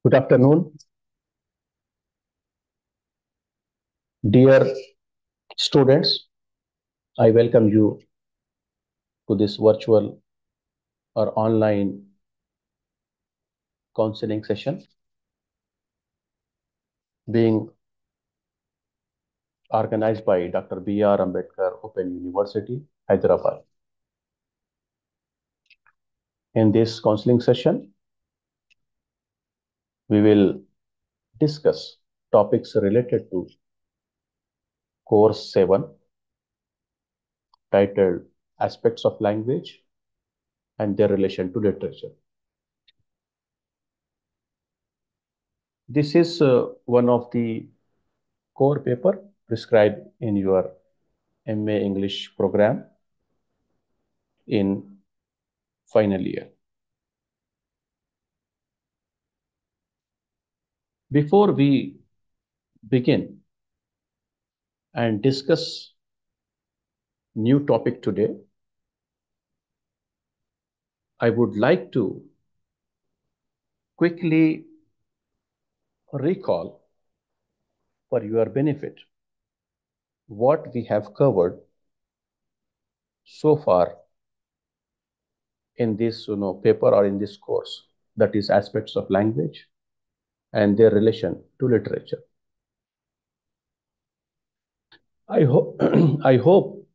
Good afternoon, dear students. I welcome you to this virtual or online counseling session being organized by Dr. B.R. Ambedkar Open University, Hyderabad. In this counseling session, we will discuss topics related to Course 7 titled Aspects of Language and Their Relation to Literature. This is one of the core paper prescribed in your MA English program in final year. Before we begin and discuss new topic today, I would like to quickly recall for your benefit what we have covered so far in this paper or in this course, that is aspects of language and their relation to literature. I hope I hope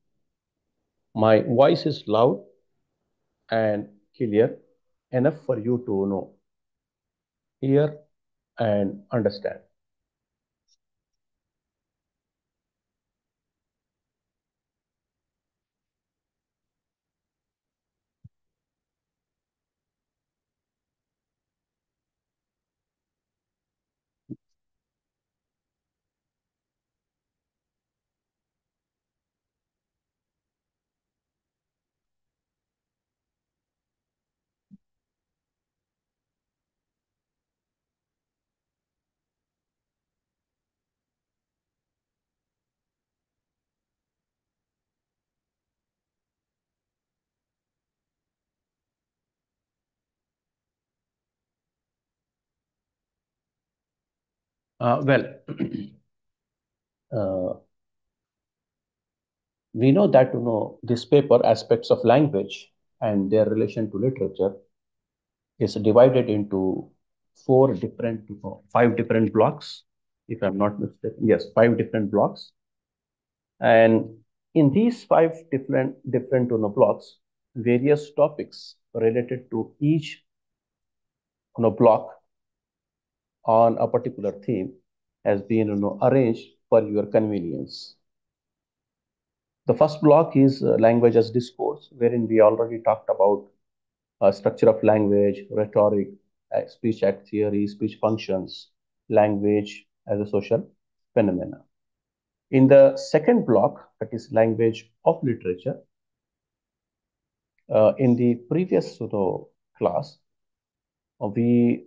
my voice is loud and clear enough for you to hear and understand. Well, uh, we know that this paper, aspects of language and their relation to literature, is divided into five different blocks, if I'm not mistaken. Yes, five different blocks. And in these five different blocks, various topics related to each block on a particular theme has been arranged for your convenience. The first block is language as discourse, wherein we already talked about structure of language, rhetoric, speech act theory, speech functions, language as a social phenomena. In the second block, that is language of literature, in the previous class, we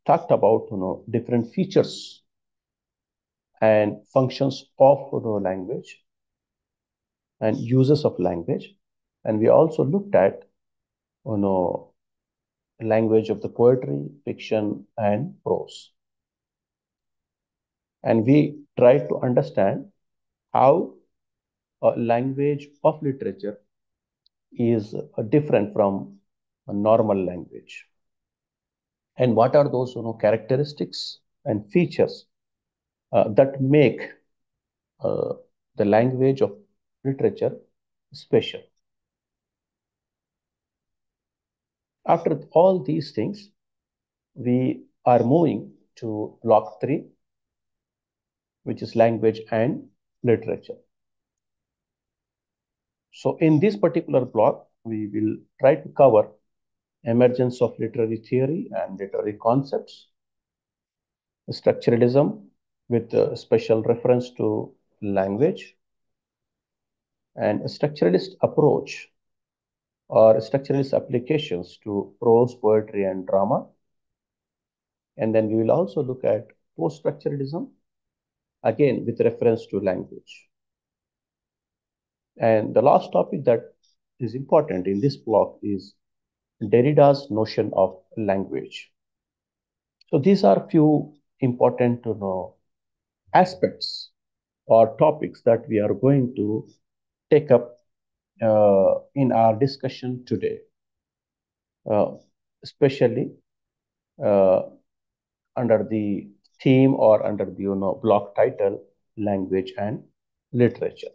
talked about different features and functions of language and uses of language, and we also looked at you know language of the poetry, fiction, and prose. And we try to understand how a language of literature is different from a normal language. And what are those characteristics and features that make uh, the language of literature special. After all these things, we are moving to block 3, which is language and literature. So in this particular block, we will try to cover emergence of literary theory and literary concepts, structuralism with a special reference to language, and a structuralist approach or structuralist applications to prose, poetry, and drama. And then we will also look at post-structuralism, again with reference to language. And the last topic that is important in this block is Derrida's notion of language. So these are few important to know aspects or topics that we are going to take up in our discussion today, uh, especially uh, under the theme or under the block title language and literature.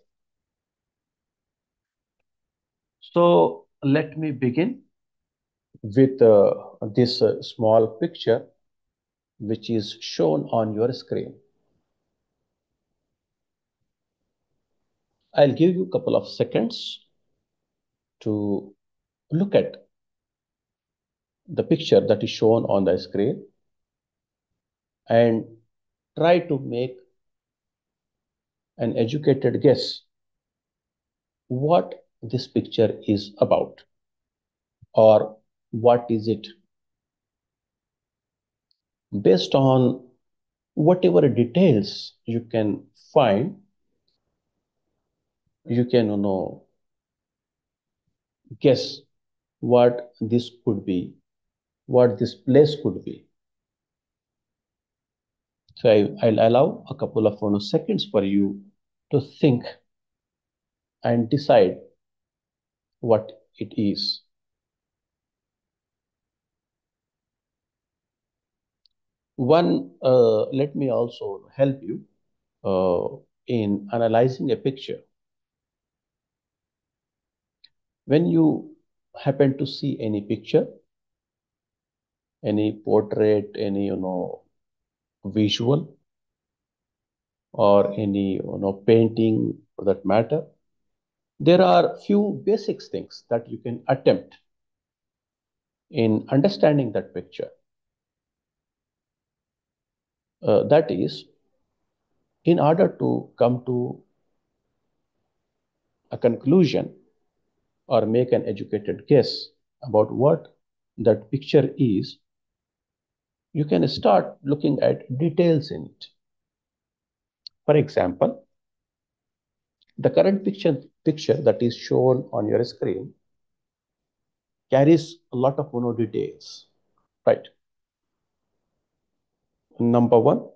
So let me begin with this small picture which is shown on your screen. I'll give you a couple of seconds to look at the picture that is shown on the screen and try to make an educated guess what this picture is about or what is it. Based on whatever details you can find, you can guess what this could be, what this place could be. So I'll allow a couple of seconds for you to think and decide what it is. Let me also help you in analyzing a picture. When you happen to see any picture, any portrait, any visual, or any painting for that matter, there are few basic things that you can attempt in understanding that picture. That is, in order to come to a conclusion or make an educated guess about what that picture is, you can start looking at details in it. For example, the current picture that is shown on your screen carries a lot of details, right? Number one,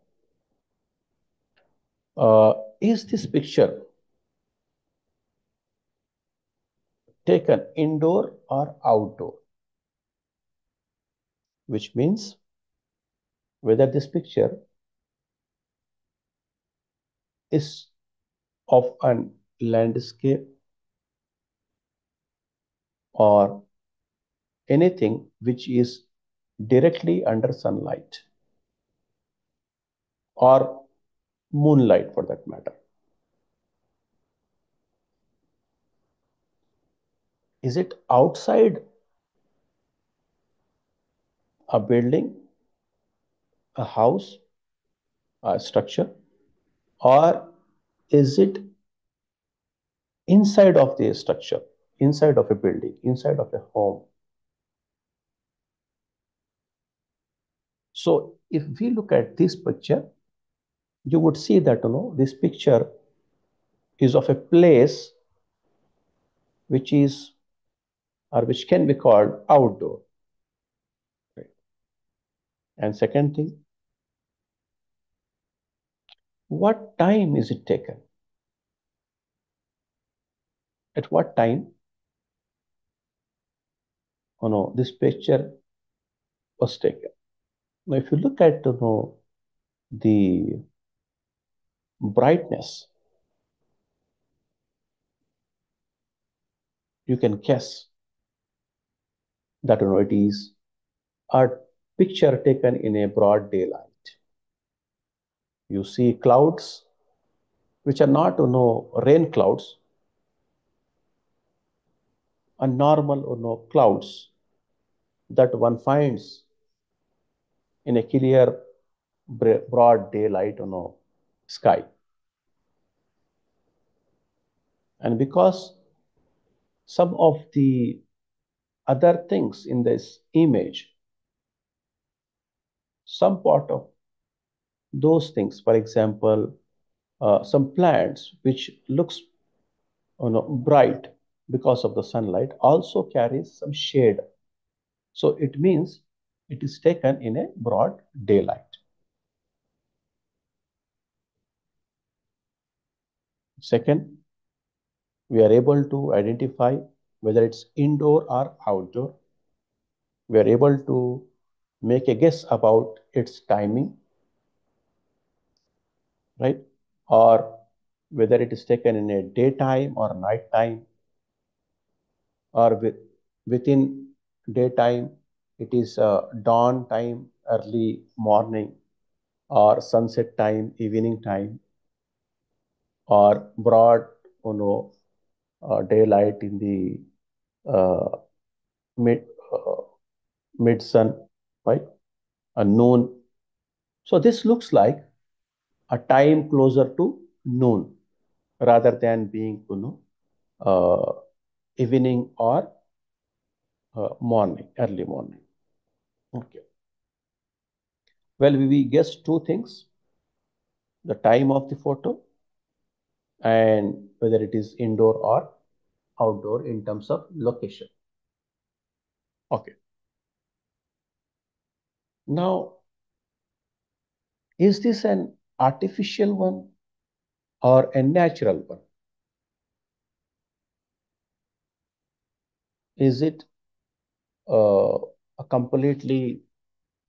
is this picture taken indoor or outdoor? Which means whether this picture is of an landscape or anything which is directly under sunlight or moonlight for that matter. Is it outside a building, a house, a structure, or is it inside of the structure, inside of a building, inside of a home? So if we look at this picture, you would see that this picture is of a place which is or which can be called outdoor. Right? And second thing, what time is it taken? At what time this picture was taken? Now, if you look at the brightness, you can guess that it is a picture taken in a broad daylight. You see clouds which are not rain clouds, are normal clouds that one finds in a clear broad daylight sky. And because some of the other things in this image, some part of those things, for example, some plants which looks bright because of the sunlight also carries some shade. So it means it is taken in a broad daylight. Second, we are able to identify whether it's indoor or outdoor. We are able to make a guess about its timing, right? Or whether it is taken in a daytime or nighttime, or within daytime, it is dawn time, early morning, or sunset time, evening time, or broad, daylight in the uh, mid uh, mid sun, right? A noon. So this looks like a time closer to noon rather than being, evening or morning, early morning. Okay. Well, we guess two things: the time of the photo and whether it is indoor or outdoor in terms of location. Okay. Now, is this an artificial one or a natural one? Is it a completely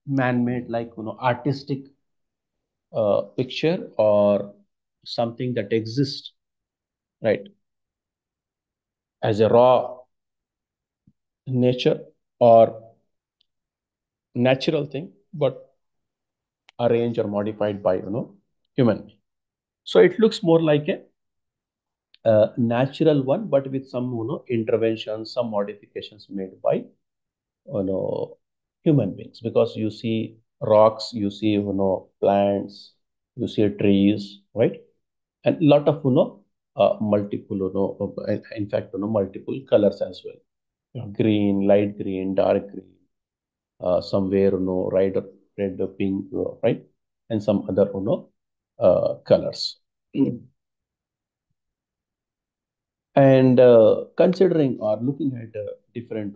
man-made, like, artistic picture, or something that exists, right, as a raw nature or natural thing, but arranged or modified by, human being? So it looks more like a natural one, but with some, interventions, some modifications made by, human beings, because you see rocks, you see, plants, you see trees, right? And lot of, multiple, in fact, multiple colors as well. Green, light green, dark green, somewhere, red, pink, right? And some other, colors. And considering or looking at different,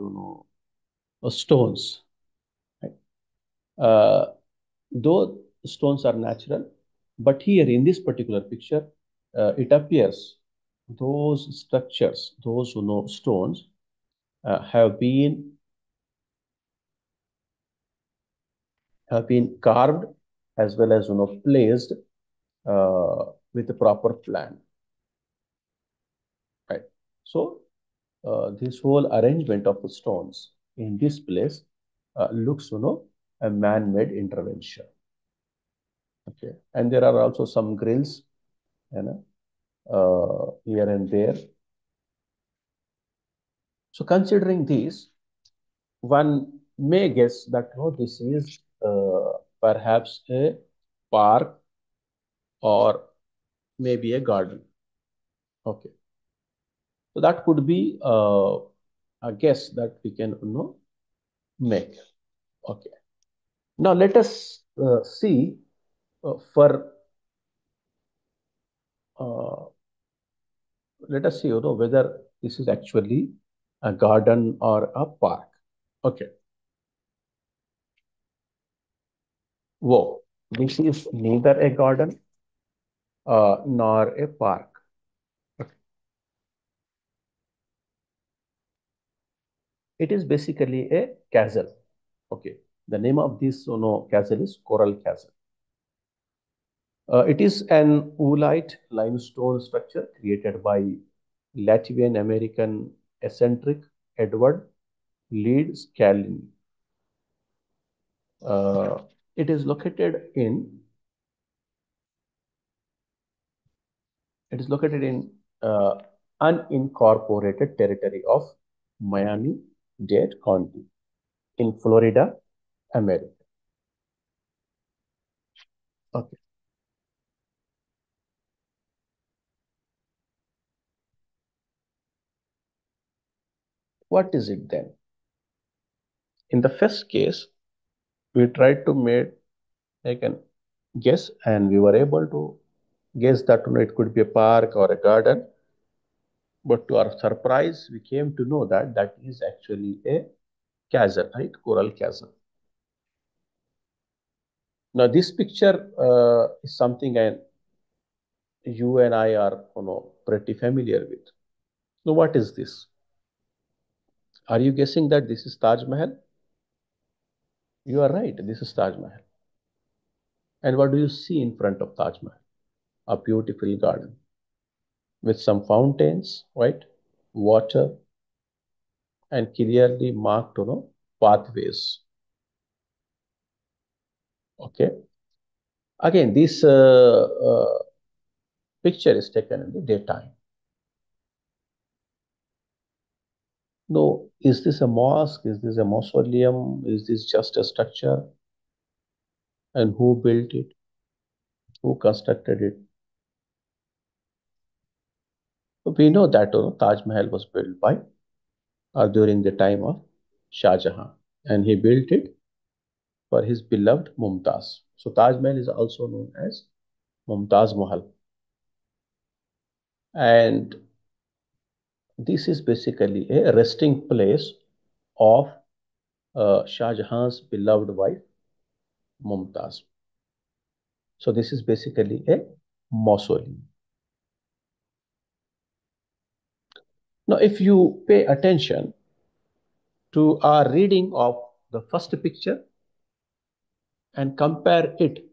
stones, right? Though stones are natural, but here in this particular picture, it appears those structures, those, stones, have been carved as well as, placed with a proper plan, right? So this whole arrangement of the stones in this place looks, a man-made intervention. Okay, and there are also some grills, here and there. So considering these, one may guess that, this is perhaps a park or maybe a garden. Okay, so that could be a guess that we can, make. Okay, now let us see for uh, let us see, whether this is actually a garden or a park. Okay, whoa, this is neither a garden nor a park. Okay. It is basically a castle. Okay, the name of this, castle is Coral Castle. It is an oolite limestone structure created by Latvian American eccentric Edward Lead Scalini. Uh, it is located in uh, unincorporated territory of Miami-Dade County in Florida, America. Okay. What is it then? In the first case, we tried to make an guess, and we were able to guess that, it could be a park or a garden. But to our surprise, we came to know that that is actually a chasm, right? Coral chasm. Now, this picture is something you and I are, pretty familiar with. So, what is this? Are you guessing that this is Taj Mahal? You are right. This is Taj Mahal. And what do you see in front of Taj Mahal? A beautiful garden with some fountains, right? Water and clearly marked, pathways. Okay. Again, this picture is taken in the daytime. No, is this a mosque? Is this a mausoleum? Is this just a structure? And who built it? Who constructed it? We know that Taj Mahal was built by during the time of Shah Jahan, and he built it for his beloved Mumtaz. So Taj Mahal is also known as Mumtaz Mahal, and this is basically a resting place of Shah Jahan's beloved wife Mumtaz. So this is basically a mausoleum. Now, if you pay attention to our reading of the first picture and compare it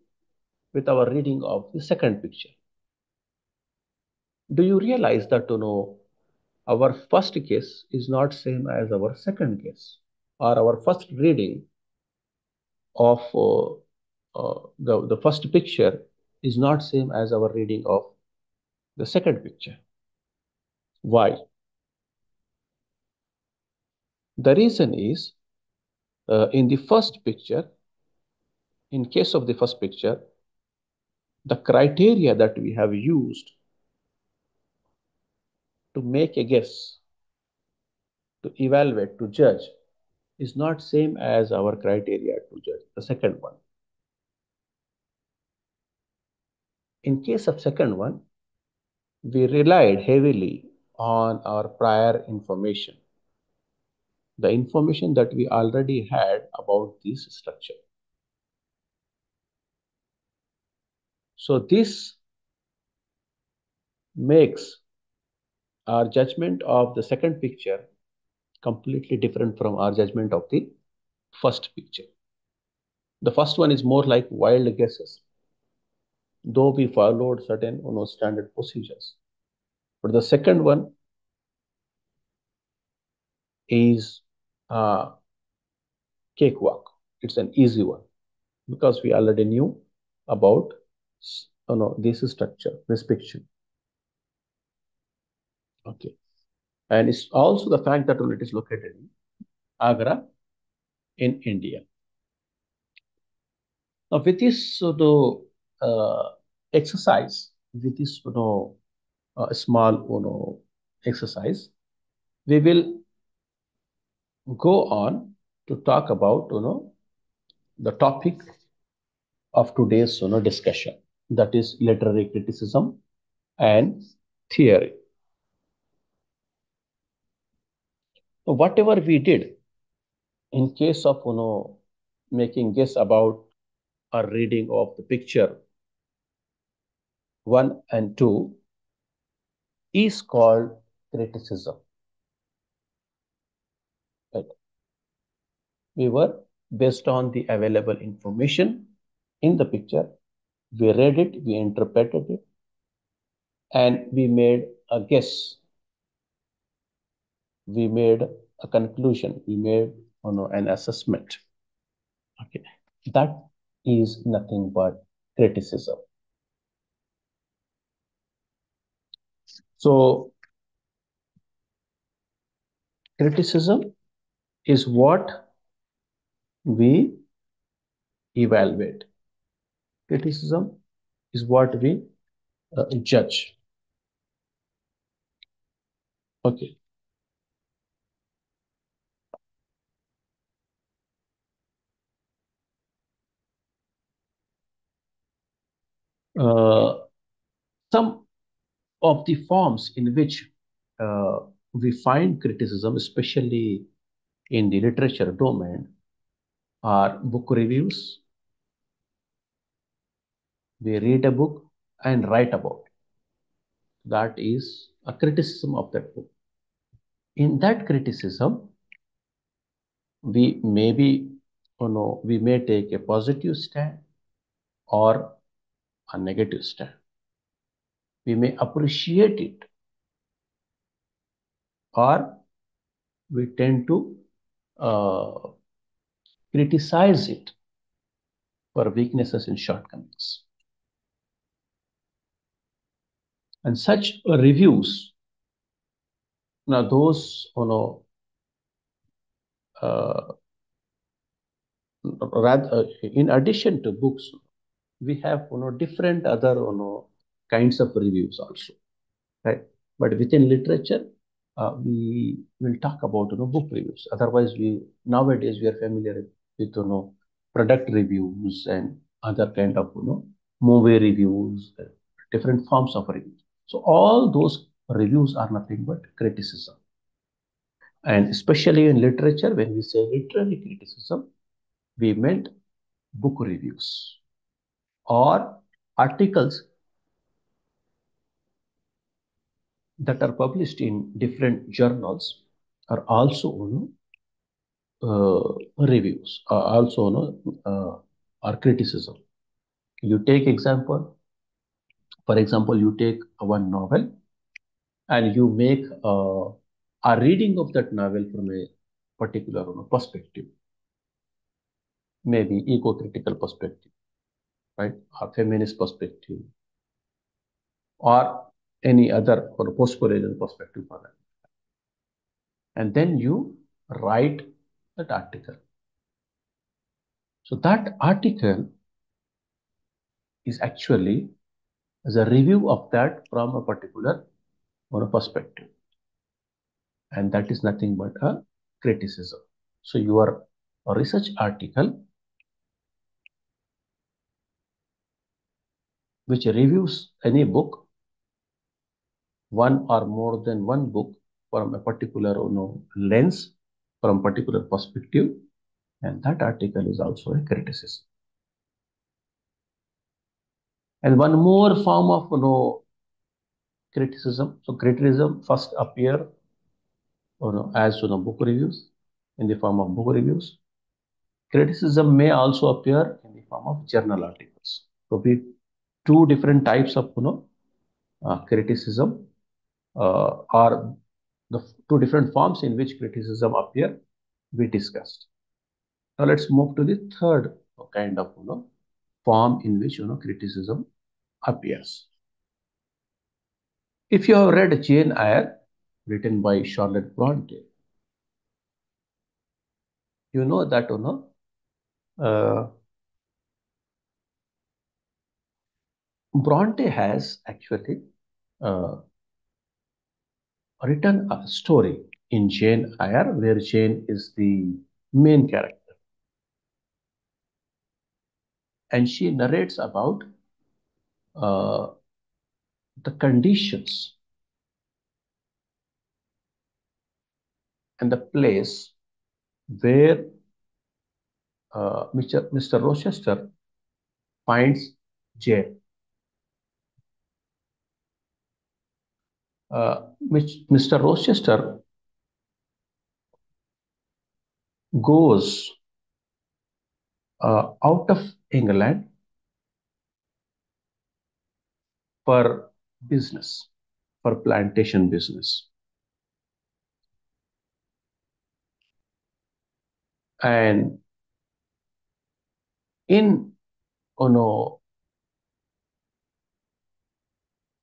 with our reading of the second picture, do you realize that our first guess is not same as our second guess, or our first reading of the first picture is not same as our reading of the second picture? Why? The reason is, in the first picture, in case of the first picture, the criteria that we have used to make a guess, to evaluate, to judge, is not same as our criteria to judge the second one. In case of second one, we relied heavily on our prior information, the information that we already had about this structure. So this makes our judgment of the second picture completely different from our judgment of the first picture. The first one is more like wild guesses, though we followed certain standard procedures. But the second one is cakewalk. It's an easy one because we already knew about this structure, this picture. Okay, and it's also the fact that it is located in Agra, in India. Now, with this exercise, with this small exercise, we will go on to talk about the topic of today's discussion, that is literary criticism and theory. So whatever we did in case of making guess about a reading of the picture 1 and 2 is called criticism. Right? We were based on the available information in the picture, we read it, we interpreted it, and we made a guess. We made a conclusion. We made an assessment. Okay, that is nothing but criticism. So criticism is what we evaluate. Criticism is what we judge. Okay. Some of the forms in which we find criticism, especially in the literature domain, are book reviews, We read a book and write about it. That is a criticism of that book. In that criticism, we maybe, we may take a positive stand or a negative stand. We may appreciate it, or we tend to uh, criticize it for weaknesses and shortcomings. And such reviews, now those, uh, rather, in addition to books, we have, different other, kinds of reviews also, right? But within literature, we will talk about, book reviews. Otherwise, nowadays we are familiar with, product reviews and other kind of, movie reviews, different forms of reviews. So all those reviews are nothing but criticism. And especially in literature, when we say literary criticism, we meant book reviews or articles that are published in different journals are also, reviews, also, are criticism. You take example, for example, you take one novel and you make a reading of that novel from a particular, perspective, maybe eco-critical perspective, right, or feminist perspective, or any other or post-colonial perspective for that. And then you write that article. So that article is actually as a review of that from a particular perspective. And that is nothing but a criticism. So your research article, which reviews any book, one or more than one book from a particular, lens, from particular perspective, and that article is also a criticism. And one more form of, criticism. So criticism first appear, as, book reviews, in the form of book reviews. Criticism may also appear in the form of journal articles. So we two different types of, criticism, are the two different forms in which criticism appear, we discussed. Now let's move to the third kind of, form in which, criticism appears. If you have read Jane Eyre, written by Charlotte Bronte, you know that, Bronte has actually written a story in Jane Eyre where Jane is the main character. And she narrates about the conditions and the place where Mr. Rochester finds Jane. Mr. Rochester goes out of England for business, for plantation business. And in,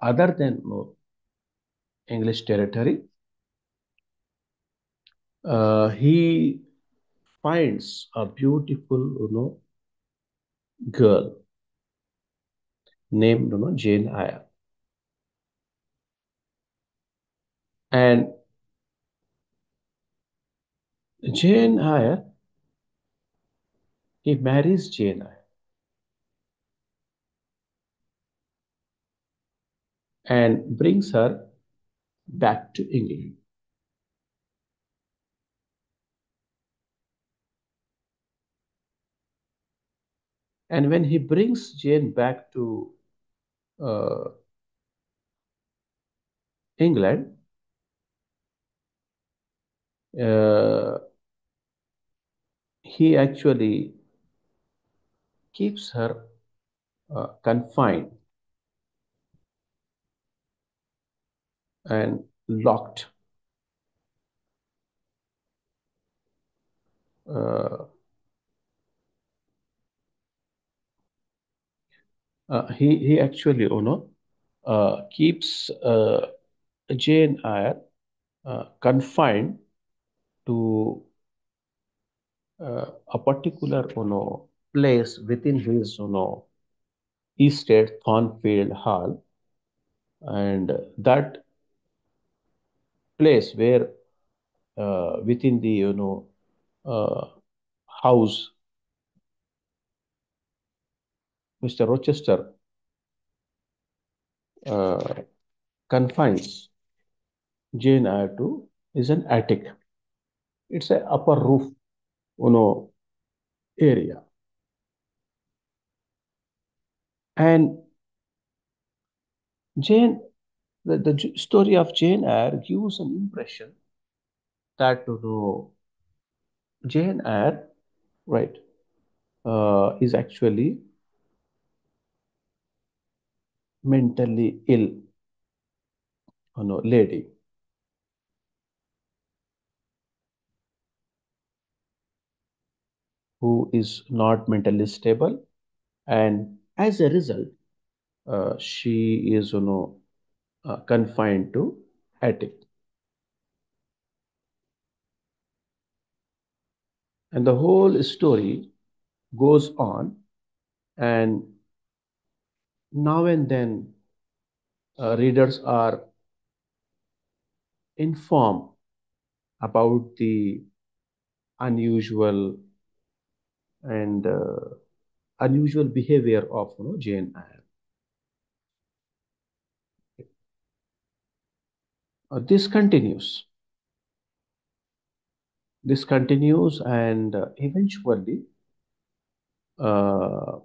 other than English territory, he finds a beautiful, girl named, Jane Eyre. And Jane Eyre, he marries Jane Eyre and brings her back to England. And when he brings Jane back to uh, England, uh, he actually keeps her confined and locked. Uh, he actually, keeps Jane Eyre confined to a particular, place within his, estate, Thornfield Hall, and that place where within the, uh, house, Mr. Rochester uh, confines Jane Eyre to is an attic. It's a upper roof, area. And Jane, the story of Jane Eyre gives an impression that, Jane Eyre, right, is actually mentally ill, lady who is not mentally stable, and as a result, she is, confined to attic. And the whole story goes on, and now and then readers are informed about the unusual and unusual behavior of, Jane Eyre. This continues. This continues, and eventually, uh,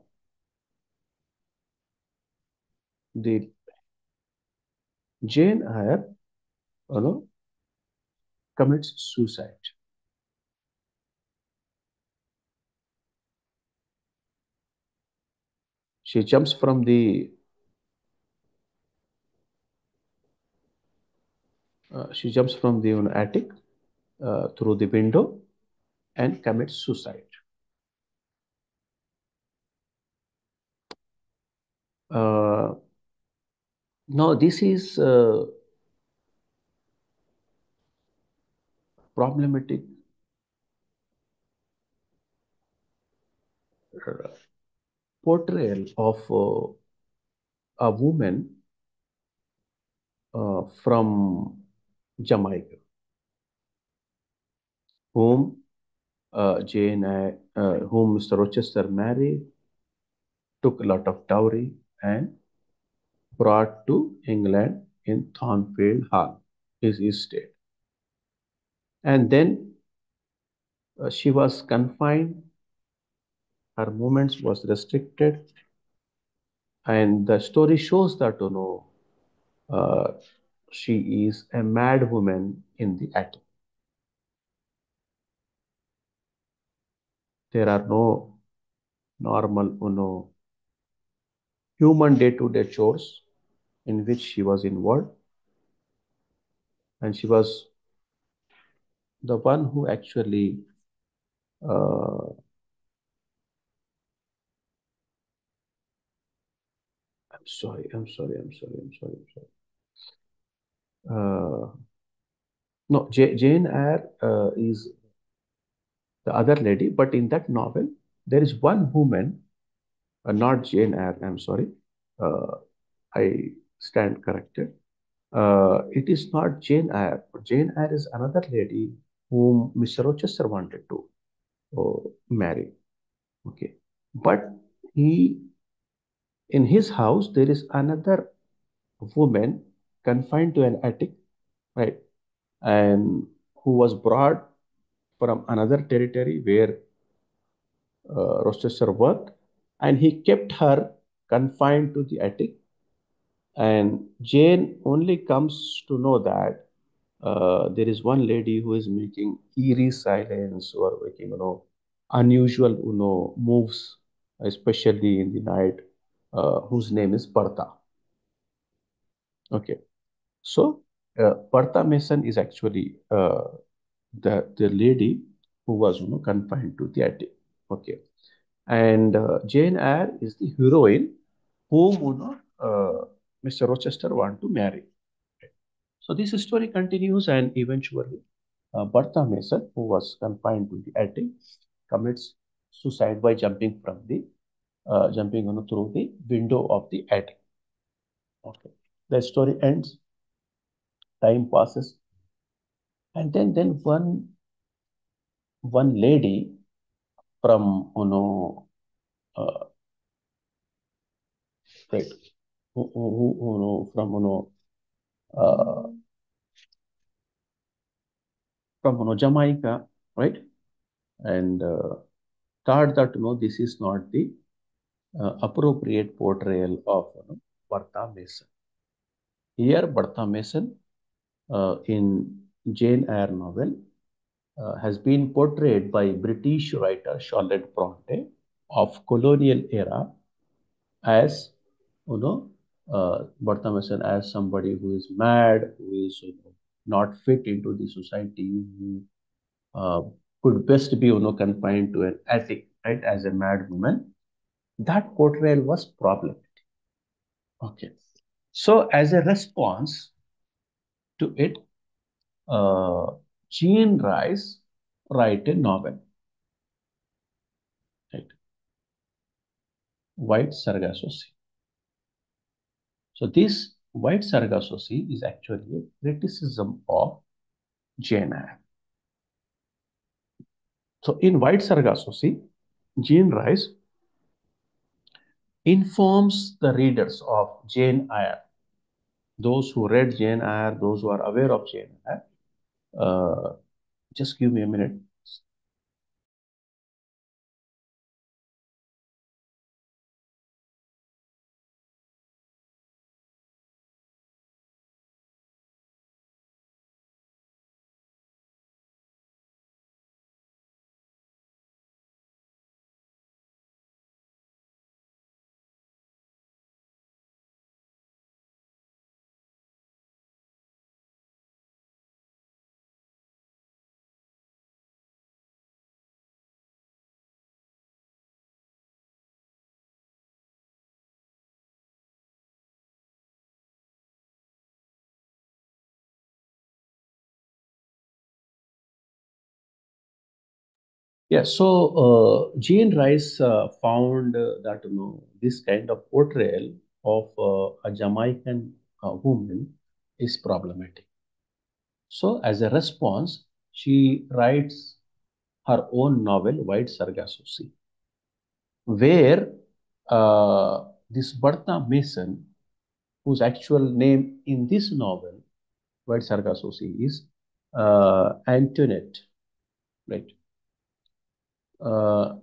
the Jane Eyre, you know, commits suicide. She jumps from the attic through the window and commits suicide. Uh, Now, this is problematic uh, portrayal of a woman from Jamaica, whom whom Mr. Rochester married, took a lot of dowry, and brought to England in Thornfield Hall, his estate. And then she was confined, her movements was restricted, and the story shows that, uh, she is a mad woman in the attic. There are no normal, human day-to-day chores in which she was involved, and she was the one who actually uh, I'm sorry, I'm sorry. No, Jane Eyre is the other lady, but in that novel, there is one woman, not Jane Eyre, I'm sorry. Uh, I stand corrected. It is not Jane Eyre. Jane Eyre is another lady whom Mr. Rochester wanted to marry. Okay. But he, in his house, there is another woman confined to an attic, right? And who was brought from another territory where Rochester worked. and he kept her confined to the attic. And Jane only comes to know that there is one lady who is making eerie silence or making, unusual, moves, especially in the night, whose name is Partha. Okay, so Partha Mason is actually the lady who was, confined to the attic. Okay, and Jane Eyre is the heroine whom, Mr. Rochester want to marry. So this story continues, and eventually, Bertha Mason, who was confined to the attic, commits suicide by jumping, through the window of the attic. Okay, the story ends. Time passes, and then one lady from, uh, right, from, uh, Jamaica, right, and thought that, this is not the appropriate portrayal of, Bertha Mason. Here, Bertha Mason in Jane Eyre novel has been portrayed by British writer Charlotte Bronte of colonial era as, Bertha Mason as somebody who is mad, who is, not fit into the society, who uh, could best be, confined to an attic, right, as a mad woman. That portrayal was problematic. Okay. So as a response to it, uh, Jean Rice write a novel, right? White Sargasso Sea. So this White Sargasso Sea is actually a criticism of Jane Eyre. So in White Sargasso Sea, Jean Rice informs the readers of Jane Eyre, those who read Jane Eyre, those who are aware of Jane Eyre. Just give me a minute. Yeah, so Jean Rice found that, this kind of portrayal of a Jamaican woman is problematic. So as a response, she writes her own novel, White Sargasso Sea, where this Bertha Mason, whose actual name in this novel, White Sargasso Sea, is Antoinette, right? Uh,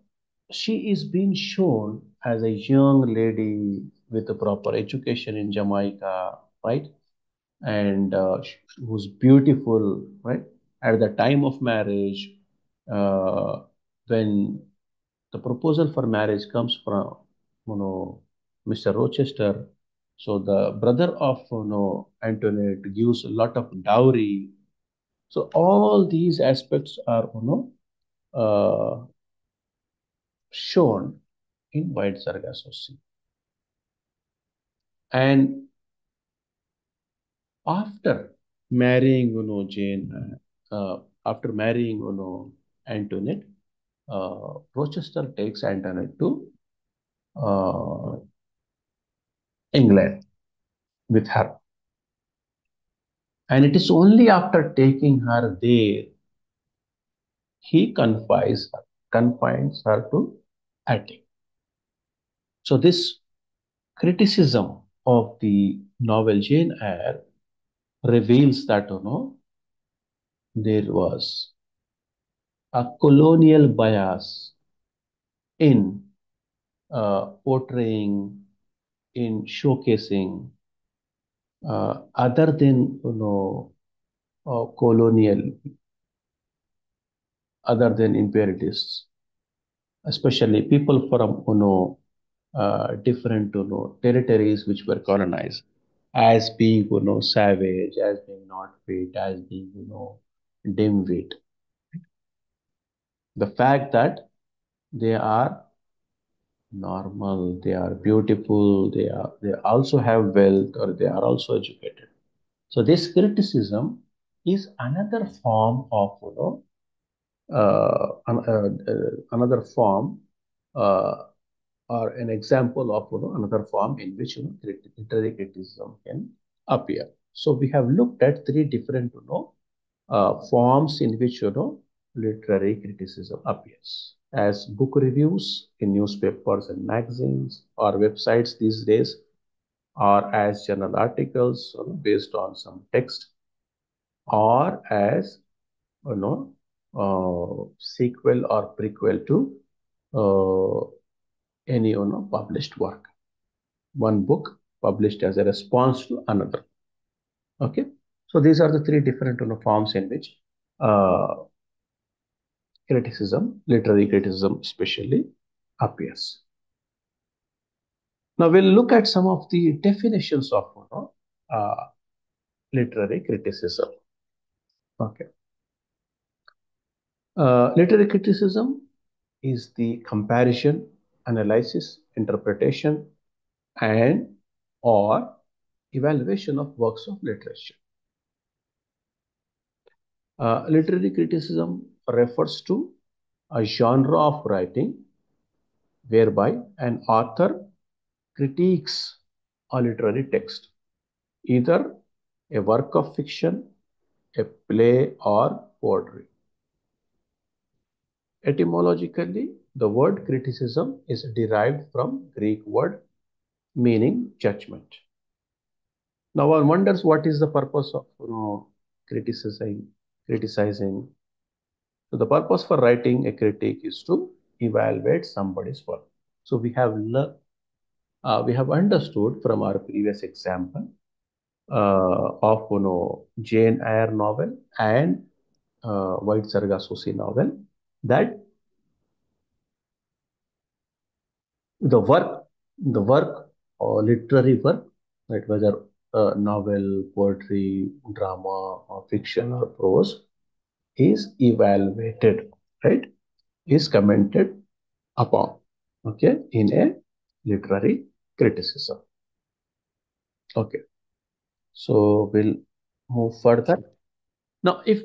she is being shown as a young lady with a proper education in Jamaica, right? And who's beautiful, right? At the time of marriage, uh, when the proposal for marriage comes from, Mr. Rochester, so the brother of, Antoinette gives a lot of dowry. So all these aspects are, shown in White Sargasso Sea. And after marrying, after marrying, Antoinette, Rochester takes Antoinette to uh, England with her. And it is only after taking her there he confines her to attic. So this criticism of the novel Jane Eyre reveals that, there was a colonial bias in portraying, in showcasing, other than colonial, other than imperialists, especially people from different territories which were colonized, as being savage, as being not fit, as being dim-wit. The fact that they are normal, they are beautiful, they also have wealth, or they are also educated. So this criticism is another form of another form, uh, or an example of another form in which literary criticism can appear. So we have looked at three different forms in which literary criticism appears, as book reviews in newspapers and magazines or websites these days, or as journal articles based on some text, or as you know sequel or prequel to uh, any published work, one book published as a response to another. Okay, so these are the three different forms in which uh, criticism, literary criticism especially, appears. Now we'll look at some of the definitions of literary criticism. Okay, literary criticism is the comparison, analysis, interpretation, and or evaluation of works of literature. Literary criticism refers to a genre of writing whereby an author critiques a literary text, either a work of fiction, a play, or poetry. Etymologically, the word criticism is derived from Greek word meaning judgment. Now one wonders what is the purpose of criticizing. So the purpose for writing a critique is to evaluate somebody's work. So we have understood from our previous example of Jane Eyre novel and White Sargassoti novel, that the work or literary work, right, whether novel, poetry, drama, or fiction or prose, is evaluated, right, is commented upon, okay, in a literary criticism. Okay, so we'll move further. Now, if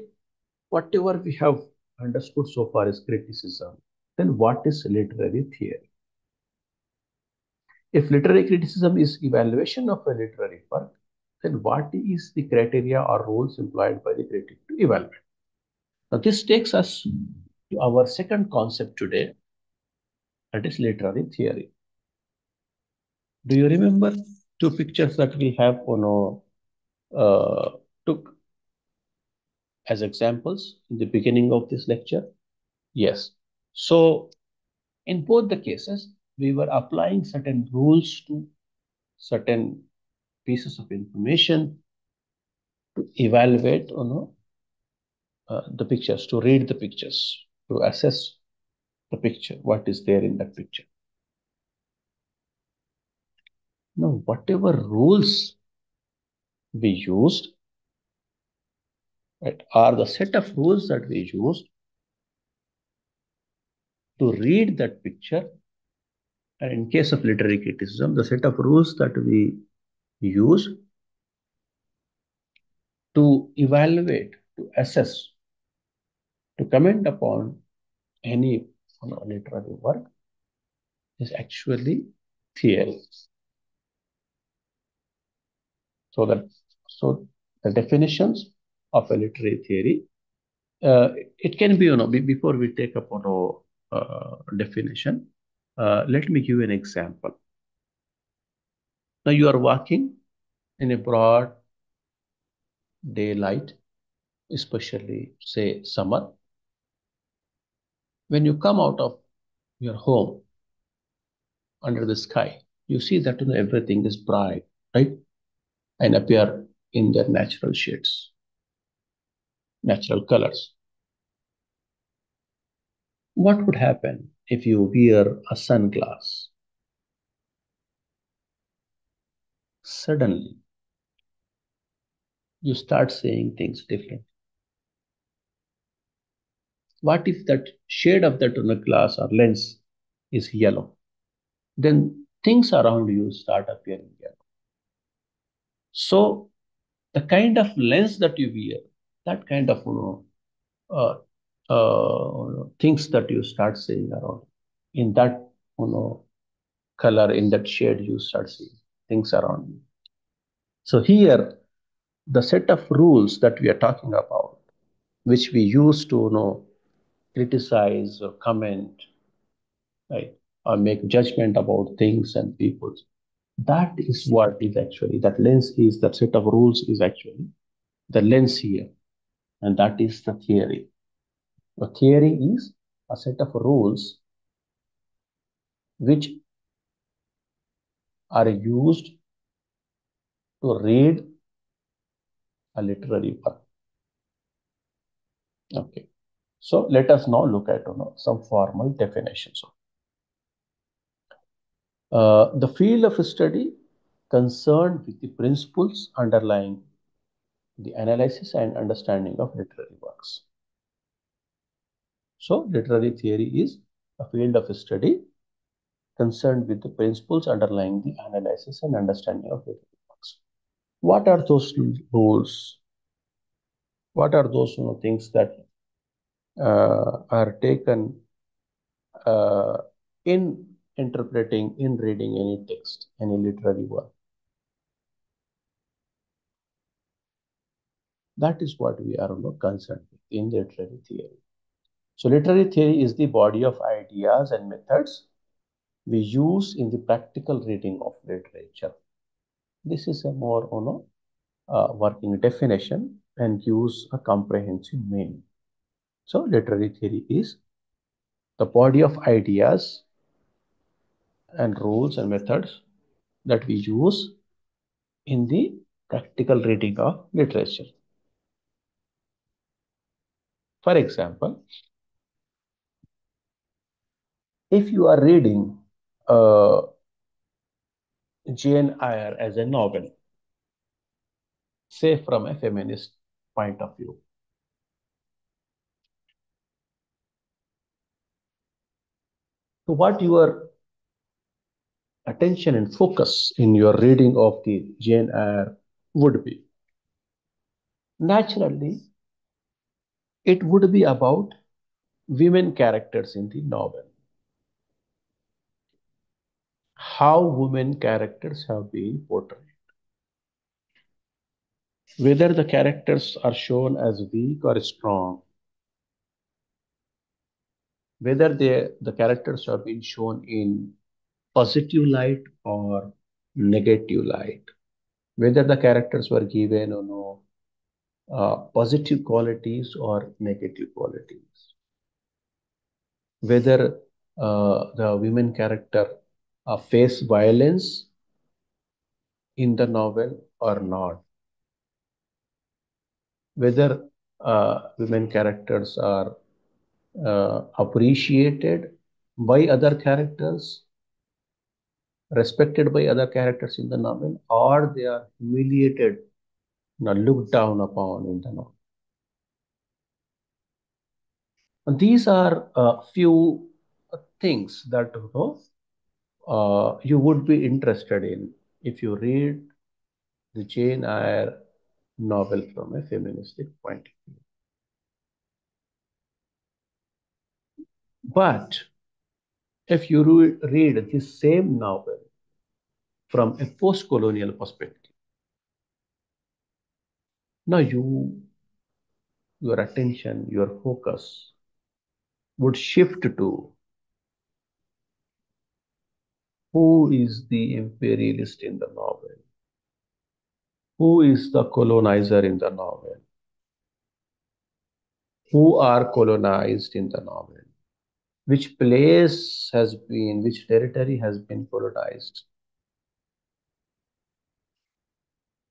whatever we have understood so far is criticism, then what is literary theory? If literary criticism is evaluation of a literary work, then what is the criteria or rules employed by the critic to evaluate? Now, this takes us to our second concept today, that is literary theory. Do you remember two pictures that we have took as examples in the beginning of this lecture? Yes. So in both the cases, we were applying certain rules to certain pieces of information to evaluate the pictures, to read the pictures, to assess the picture, what is there in that picture. Now, whatever rules we used, right, are the set of rules that we used to read that picture. And in case of literary criticism, the set of rules that we use to evaluate, to assess, to comment upon any literary work is actually theory. So the definitions of a literary theory, it can be, before we take up definition, let me give you an example. Now you are walking in a broad daylight, especially say summer. When you come out of your home, under the sky, you see that everything is bright, right? And appear in their natural shades, natural colors. What would happen if you wear a sunglass? Suddenly, you start seeing things different. What if that shade of that glass or lens is yellow? Then things around you start appearing yellow. So the kind of lens that you wear, that kind of uh, things that you start seeing around, in that color, in that shade, you start seeing things around you. So here, the set of rules that we are talking about, which we use to criticize or comment, right, or make judgment about things and people. That is what is actually, that lens is, that set of rules is actually the lens here, and that is the theory. The theory is a set of rules which are used to read a literary work. Okay, so let us now look at some formal definitions. The field of study concerned with the principles underlying the analysis and understanding of literary works. So, literary theory is a field of study concerned with the principles underlying the analysis and understanding of literary works. What are those rules? What are those things that are taken in interpreting, in reading any text, any literary work? That is what we are concerned with in literary theory. So literary theory is the body of ideas and methods we use in the practical reading of literature. This is a more working definition and gives a comprehensive meaning. So literary theory is the body of ideas and rules and methods that we use in the practical reading of literature. For example, if you are reading Jane Eyre as a novel, say from a feminist point of view, so what your attention and focus in your reading of the Jane Eyre would be? Naturally, it would be about women characters in the novel. How women characters have been portrayed. Whether the characters are shown as weak or strong, whether the characters have been shown in positive light or negative light, whether the characters were given positive qualities or negative qualities, whether the women character face violence in the novel or not, whether women characters are appreciated by other characters, respected by other characters in the novel, or they are humiliated, looked down upon in the novel. And these are a few things that you would be interested in if you read the Jane Eyre novel from a feministic point of view. But if you read this same novel from a post-colonial perspective, now your attention, your focus would shift to who is the imperialist in the novel, who is the colonizer in the novel, who are colonized in the novel. which place has been, which territory has been colonized,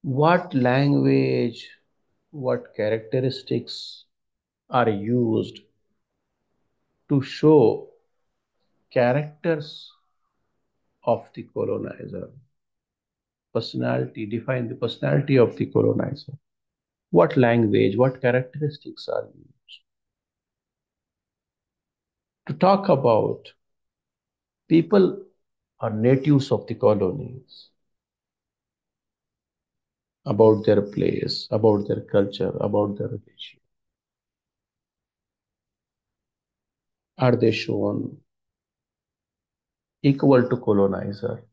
what language, what characteristics are used to show characters of the colonizer, personality, define the personality of the colonizer. What language, what characteristics are used to talk about people or natives of the colonies, about their place, about their culture, about their religion? Are they shown equal to colonizer,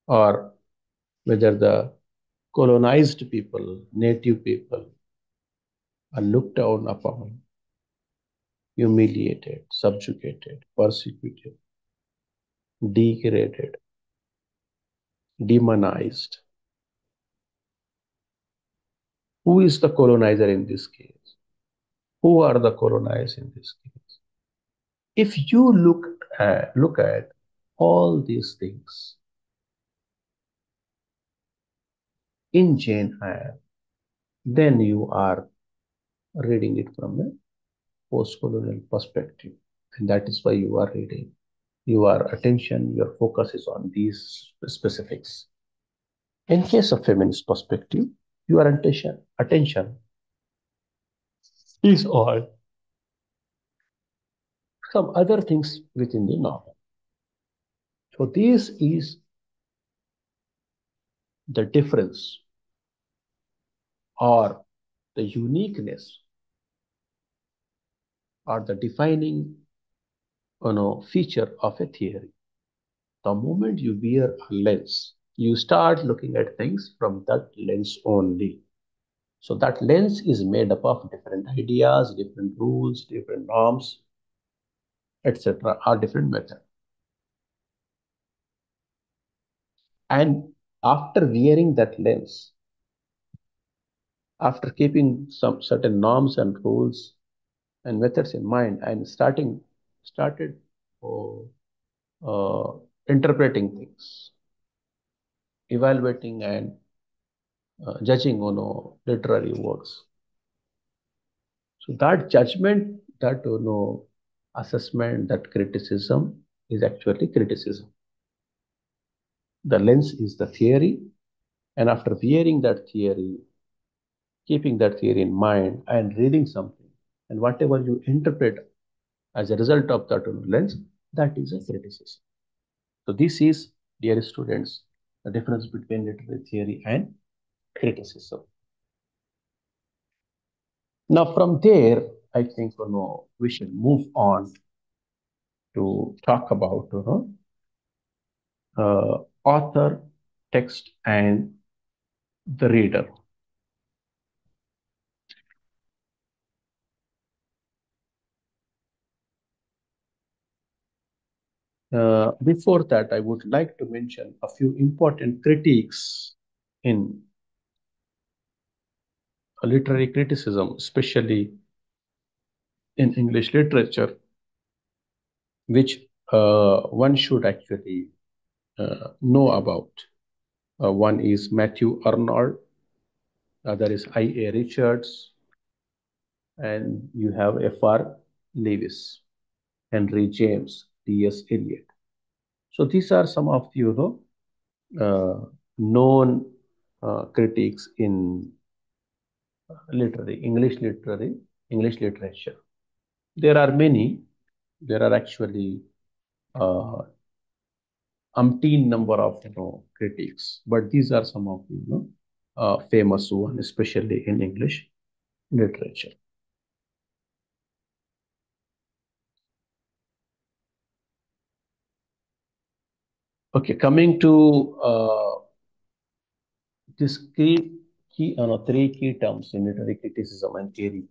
or whether the colonized people, native people, are looked down upon, humiliated, subjugated, persecuted, degraded, demonized? Who is the colonizer in this case? Who are the colonized in this case? If you look at all these things in Jane Eyre, then you are reading it from a post-colonial perspective, and that is why you are reading. Your attention, your focus is on these specifics. In case of feminist perspective, your attention is on some other things within the novel. So this is the difference or the uniqueness or the defining feature of a theory. The moment you wear a lens, you start looking at things from that lens only. So that lens is made up of different ideas, different rules, different norms, etc., or different methods. And after wearing that lens, after keeping some certain norms and rules and methods in mind, and started uh, uh, interpreting things, evaluating and judging literary works. So that judgment, that assessment, that criticism is actually criticism. The lens is the theory, and after hearing that theory, keeping that theory in mind and reading something, and whatever you interpret as a result of that lens, that is a criticism. So this is, dear students, the difference between literary theory and criticism. Now from there, I think we should move on to talk about author, text, and the reader. Before that, I would like to mention a few important critiques in literary criticism, especially in English literature, which one should actually know about. One is Matthew Arnold, other is I.A. Richards, and you have F.R. Lewis, Henry James, T.S. Eliot. So these are some of the known critics in English literature. There are many. There are actually uh, umpteen number of critics, but these are some of the famous one, especially in English literature. Okay, coming to this three key terms in literary criticism and theory,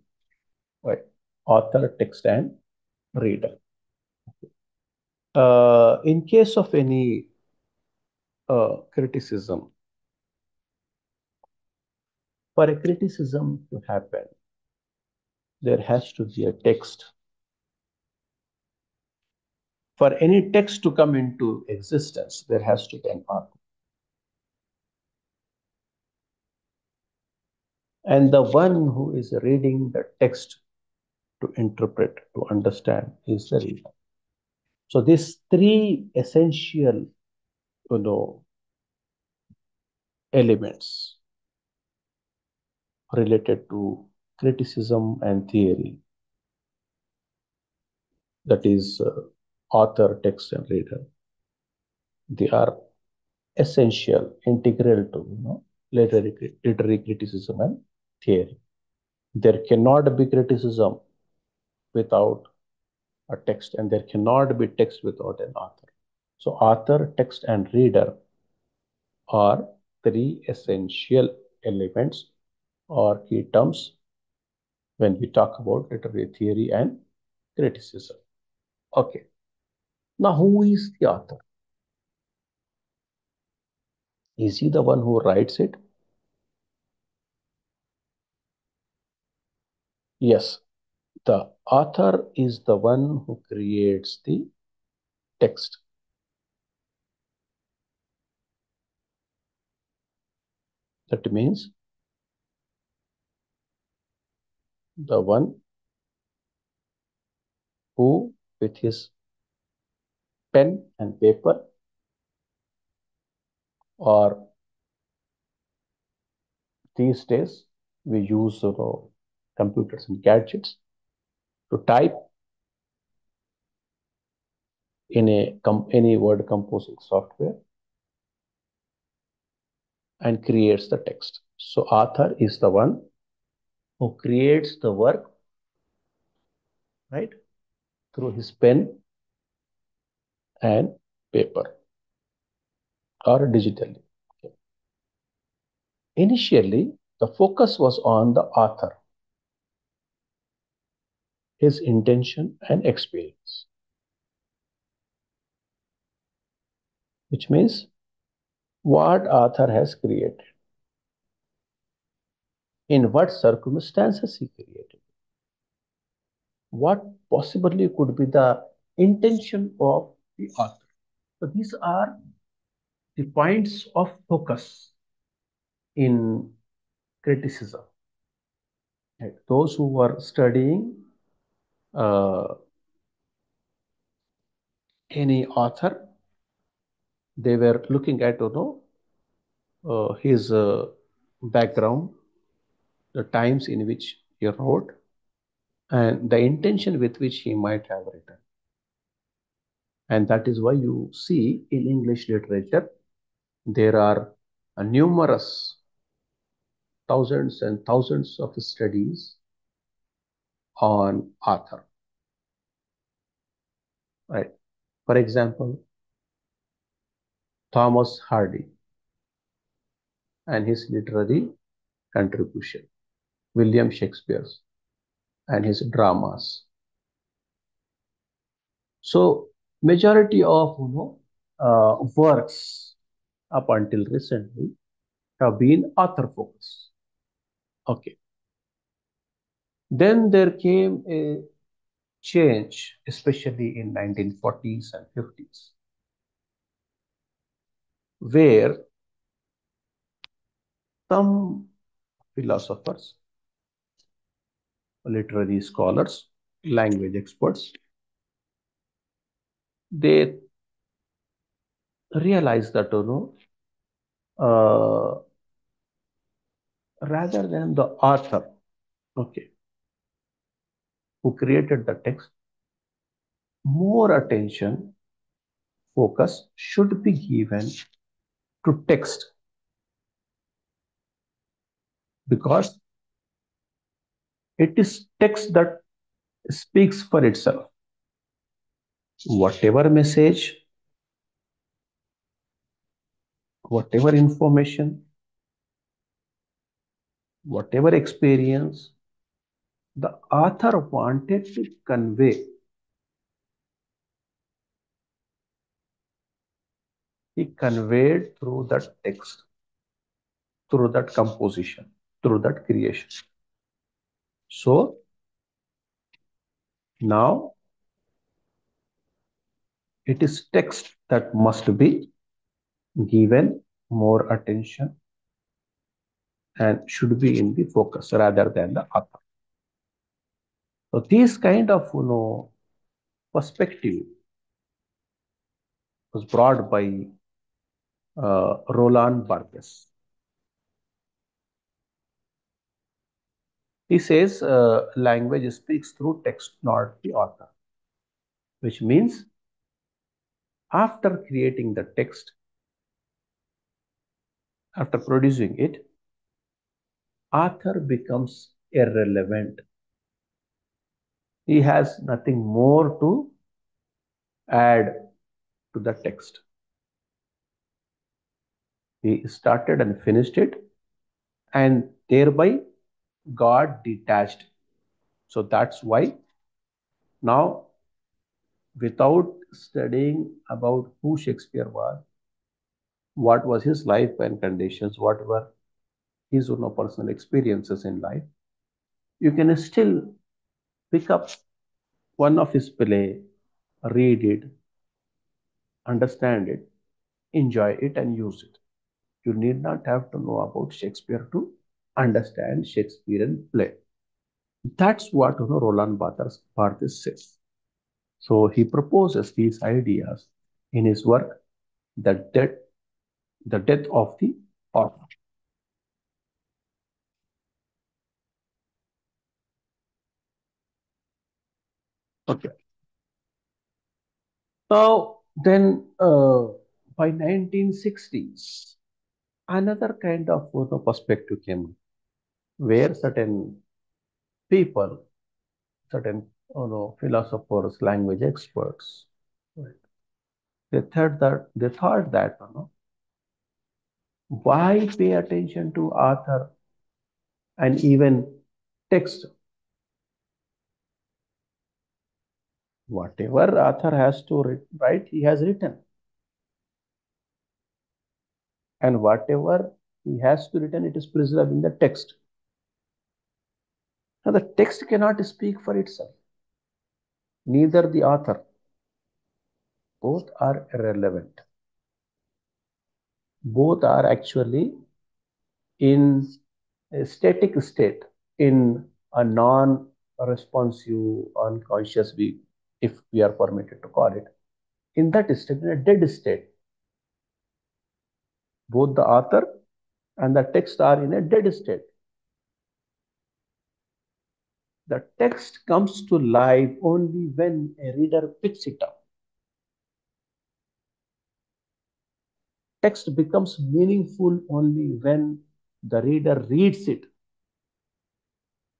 right? Author, text, and reader. In case of any criticism, for a criticism to happen, there has to be a text For any text to come into existence, there has to be an author. And the one who is reading the text to interpret, to understand, is the reader. So these three essential, elements related to criticism and theory, that is author, text, and reader, they are essential, integral to literary criticism and theory. There cannot be criticism without a text, and there cannot be text without an author. So author, text, and reader are three essential elements or key terms when we talk about literary theory and criticism. Okay. Now, who is the author? Is he the one who writes it? Yes. The author is the one who creates the text. That means the one who, with his pen and paper, or these days we use computers and gadgets to type in any word composing software and creates the text. So author is the one who creates the work, right, through his pen and paper or digitally. Okay. Initially, the focus was on the author, his intention and experience, which means what author has created, in what circumstances he created, what possibly could be the intention of the author. So these are the points of focus in criticism. Right? Those who were studying any author, they were looking at his background, the times in which he wrote, and the intention with which he might have written. And that is why you see in English literature, there are numerous thousands and thousands of studies on author. Right? For example, Thomas Hardy and his literary contribution, William Shakespeare and his dramas. So majority of works up until recently have been author focused. Okay. Then there came a change, especially in 1940s and 50s, where some philosophers, literary scholars, language experts, they realized that uh, rather than the author, okay, who created the text, more attention, focus should be given to text, because it is text that speaks for itself. Whatever message, whatever information, whatever experience the author wanted to convey, he conveyed through that text, through that composition, through that creation. So now It is text that must be given more attention and should be in the focus rather than the author. So this kind of perspective was brought by Roland Barthes. He says language speaks through text, not the author, which means after creating the text, after producing it, author becomes irrelevant. He has nothing more to add to the text. He started and finished it, and thereby got detached. So that's why now, without studying about who Shakespeare was, what was his life and conditions, what were his own personal experiences in life, you can still pick up one of his play, read it, understand it, enjoy it, and use it. You need not have to know about Shakespeare to understand Shakespearean play. That's what Roland Barthes says. So he proposes these ideas in his work, the death, the death of the author. Okay. So then, by 1960s, another kind of perspective came, where certain people, certain philosophers, language experts, right, they thought that why pay attention to author and even text? Whatever author has to write, he has written, and whatever he has to written, it is preserved in the text. Now the text cannot speak for itself, neither the author. Both are irrelevant. Both are actually in a static state, in a non-responsive, unconscious, if we are permitted to call it, in that state, in a dead state. Both the author and the text are in a dead state. The text comes to life only when a reader picks it up. Text becomes meaningful only when the reader reads it.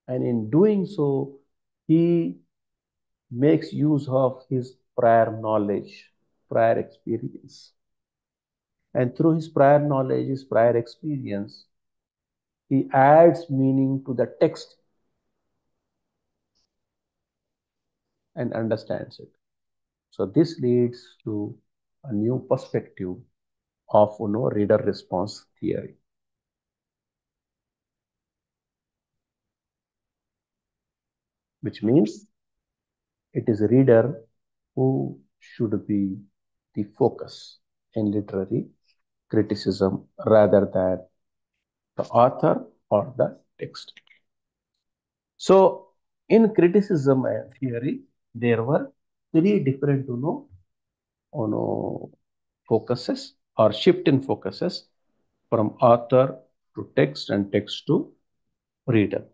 And in doing so, he makes use of his prior knowledge, prior experience. And through his prior knowledge, his prior experience, he adds meaning to the text and understands it. So this leads to a new perspective of reader response theory, which means it is a reader who should be the focus in literary criticism rather than the author or the text. So in criticism and theory, there were three different focuses or shift in focuses from author to text and text to reader.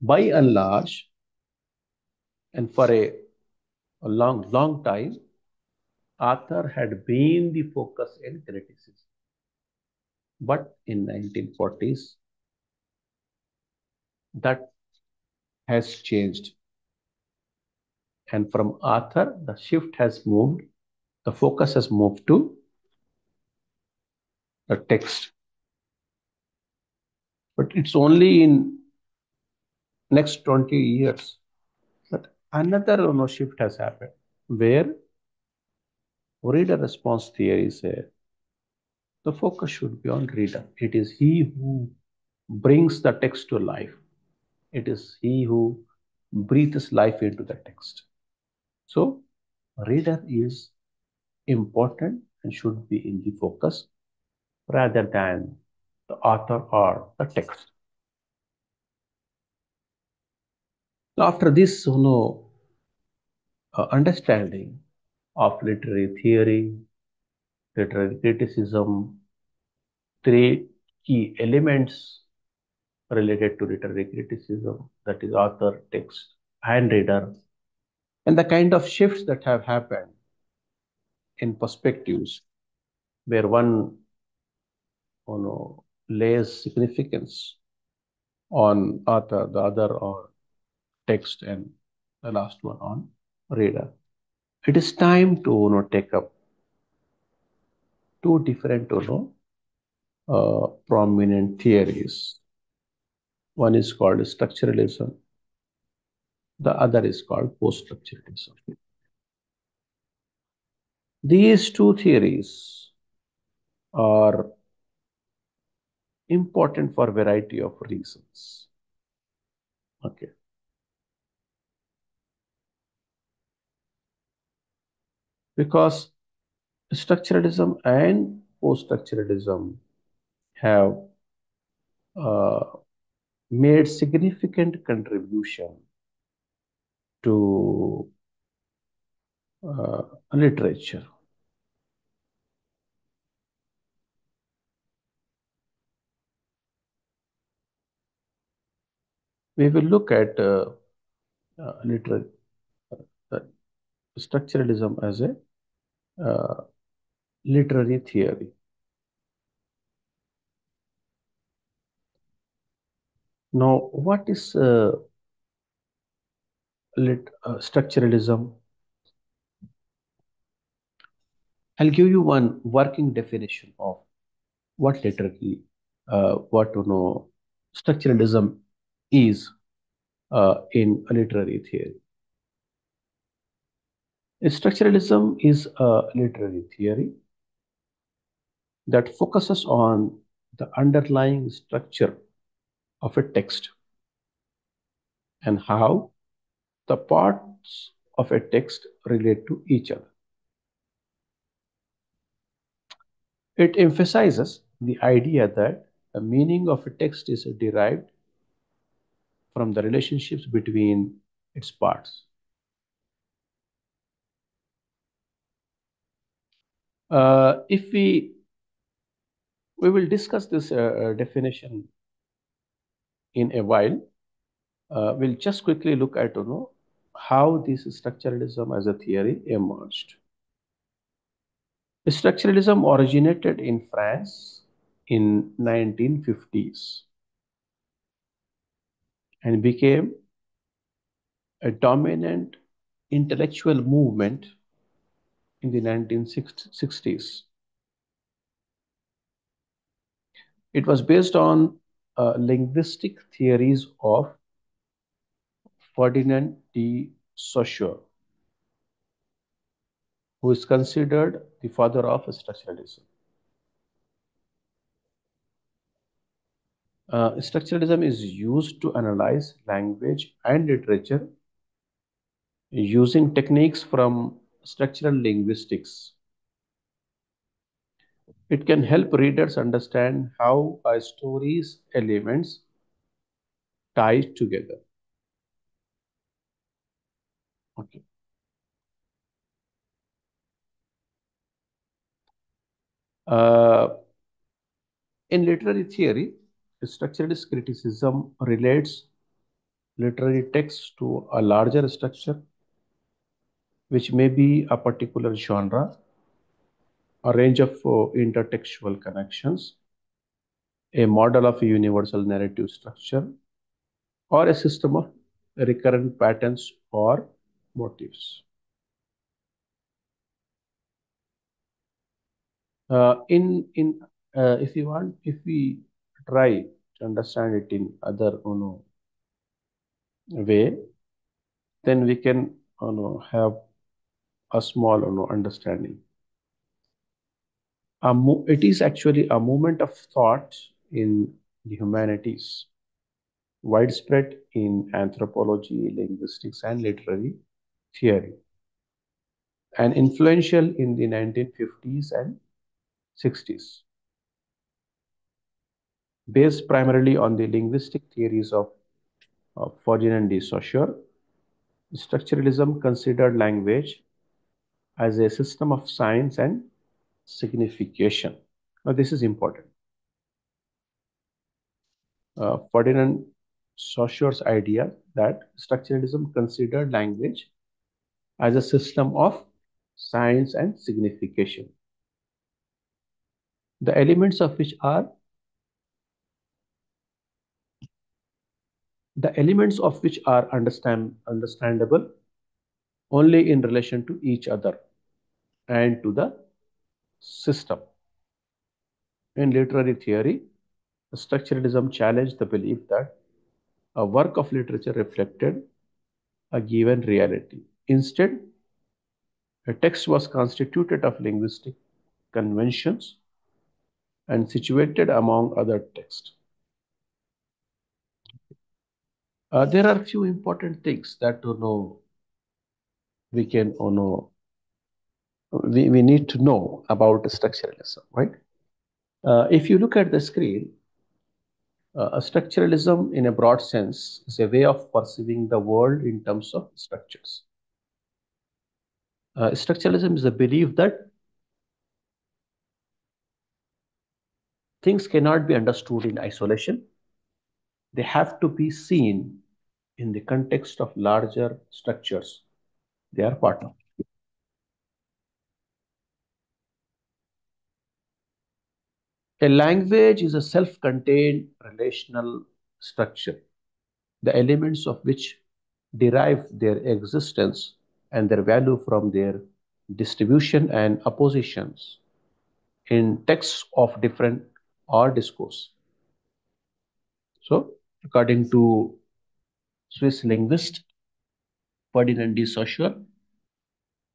By and large, and for a long time, author had been the focus in criticism. But in 1940s, that has changed. And from author, the shift has moved, the focus has moved to the text. But it's only in next 20 years that another shift has happened, where reader response theory says the focus should be on reader. It is he who brings the text to life. It is he who breathes life into the text. So, reader is important and should be in the focus rather than the author or the text. After this, understanding of literary theory, literary criticism, three key elements related to literary criticism, that is author, text, and reader, and the kind of shifts that have happened in perspectives where one lays significance on author, the other on text, and the last one on reader. It is time to take up two different prominent theories. One is called structuralism, the other is called post-structuralism. These two theories are important for a variety of reasons. Okay. Because structuralism and post-structuralism have uh, made significant contribution to literature. We will look at literary structuralism as a literary theory. Now, what is structuralism? I'll give you one working definition of what literary, what structuralism is in a literary theory. Structuralism is a literary theory that focuses on the underlying structure of a text and how the parts of a text relate to each other. It emphasizes the idea that the meaning of a text is derived from the relationships between its parts. If we will discuss this definition in a while, we'll just quickly look at how this structuralism as a theory emerged. Structuralism originated in France in 1950s and became a dominant intellectual movement in the 1960s. It was based on linguistic theories of Ferdinand de Saussure, who is considered the father of structuralism. Structuralism is used to analyze language and literature using techniques from structural linguistics. It can help readers understand how a story's elements tie together. Okay. Uh, in literary theory, structuralist criticism relates literary text to a larger structure, which may be a particular genre, a range of intertextual connections, a model of a universal narrative structure, or a system of recurrent patterns or motifs. In if you want, if we try to understand it in other way, then we can have a small understanding. It is actually a movement of thought in the humanities widespread in anthropology, linguistics, and literary theory, and influential in the 1950s and 60s, based primarily on the linguistic theories of Ferdinand de Saussure. Structuralism considered language as a system of signs and signification. Now, this is important. Ferdinand Saussure's idea that structuralism considered language as a system of signs and signification, the elements of which are understandable only in relation to each other and to the system. In literary theory, structuralism challenged the belief that a work of literature reflected a given reality. Instead, a text was constituted of linguistic conventions and situated among other texts. There are few important things that we can know we need to know about structuralism, right? If you look at the screen, structuralism in a broad sense is a way of perceiving the world in terms of structures. Structuralism is a belief that things cannot be understood in isolation. They have to be seen in the context of larger structures they are part of. A language is a self-contained relational structure, the elements of which derive their existence and their value from their distribution and oppositions in texts of different or discourse. So, according to Swiss linguist Ferdinand de Saussure,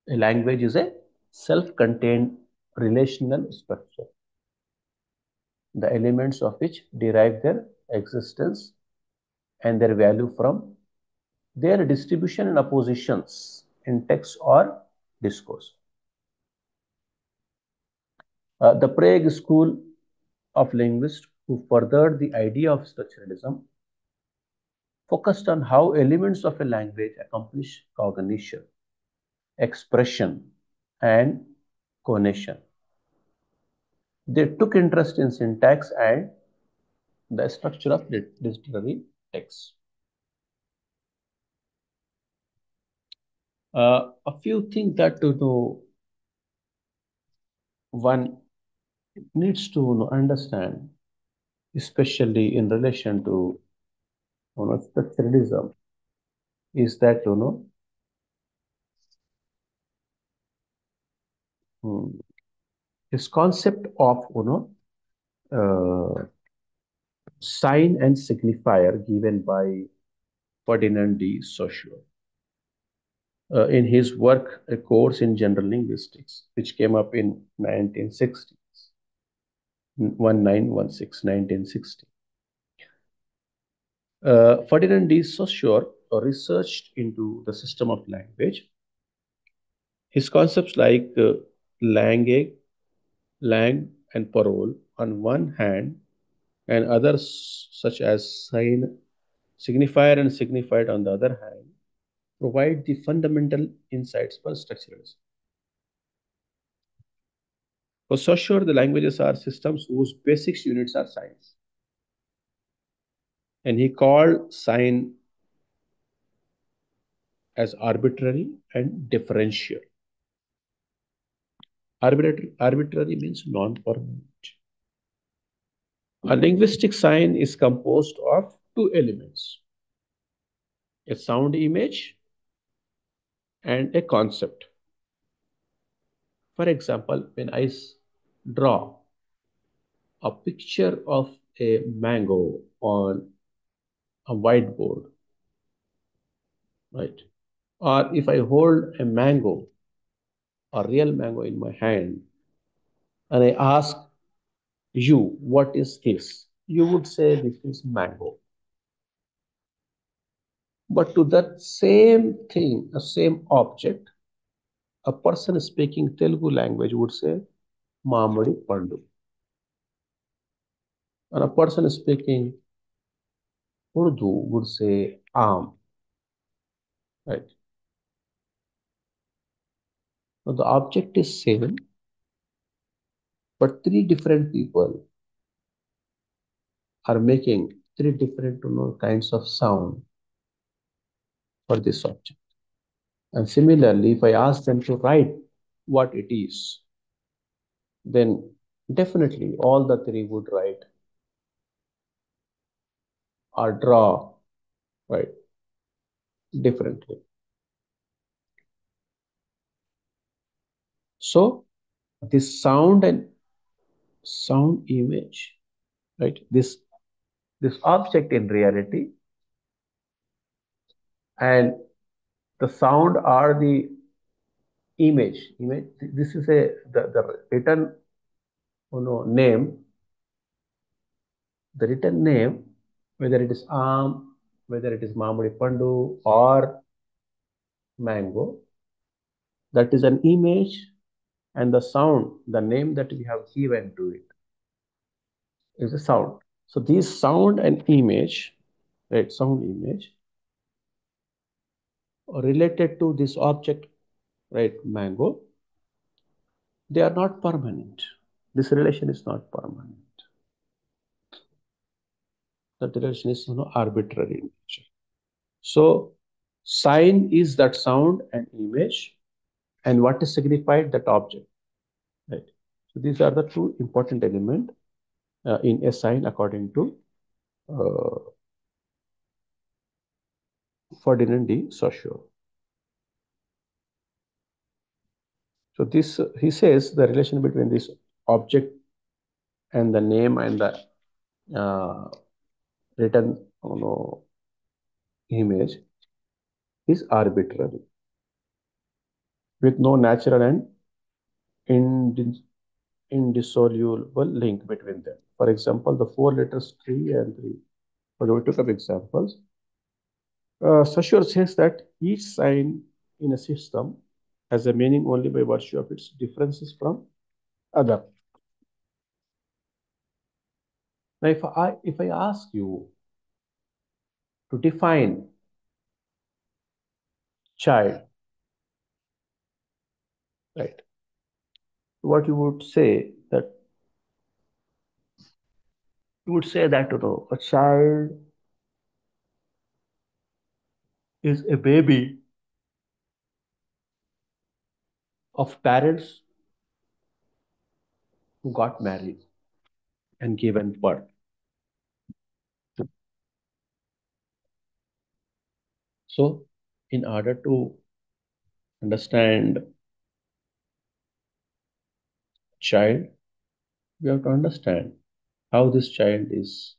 a language is a self-contained relational structure, the elements of which derive their existence and their value from their distribution and oppositions in text or discourse. The Prague School of Linguists, who furthered the idea of structuralism, focused on how elements of a language accomplish cognition, expression, and conation. They took interest in syntax and the structure of literary texts. A few things that one needs to understand, especially in relation to structuralism, is that hmm, this concept of sign and signifier given by Ferdinand de Saussure in his work A Course in General Linguistics, which came up in 1960s, 1960. Ferdinand de Saussure researched into the system of language. His concepts like langue, lang, and parole on one hand, and others such as sign, signifier, and signified on the other hand, provide the fundamental insights for structuralism. For Saussure, the languages are systems whose basic units are signs. And he called sign as arbitrary and differential. Arbitrary means non-permanent. A linguistic sign is composed of two elements, a sound image and a concept. For example, when I draw a picture of a mango on a whiteboard, right? Or if I hold a mango, a real mango in my hand, and I ask you, what is this? You would say this is mango. But to that same thing, the same object, a person speaking Telugu language would say Mamadi Pandu. And a person speaking Urdu would say Am. Right. So the object is same, but three different people are making three different kinds of sound for this object. And similarly, if I ask them to write what it is, then definitely all the three would write or draw, right, differently. So this sound and sound image, right, this object in reality and the sound are the image. This is the written name, the written name, whether it is Am, whether it is Mamudi Pandu or Mango, that is an image, and the sound, the name that we have given to it is a sound. So these sound and image, right, sound image related to this object, right, Mango, they are not permanent. This relation is not permanent. That relation is arbitrary in nature. So sign is that sound and image, and what is signified, that object, right? So these are the two important elements in a sign according to Ferdinand de Saussure. So this he says the relation between this object and the name and the written image is arbitrary with no natural and indissoluble link between them. For example, the four letters tree and three. But we took up examples. Saussure says that each sign in a system has a meaning only by virtue of its differences from other. Now, if I ask you to define child, right? What you would say that a child is a baby of parents who got married and given birth. So, in order to understand child, we have to understand how this child is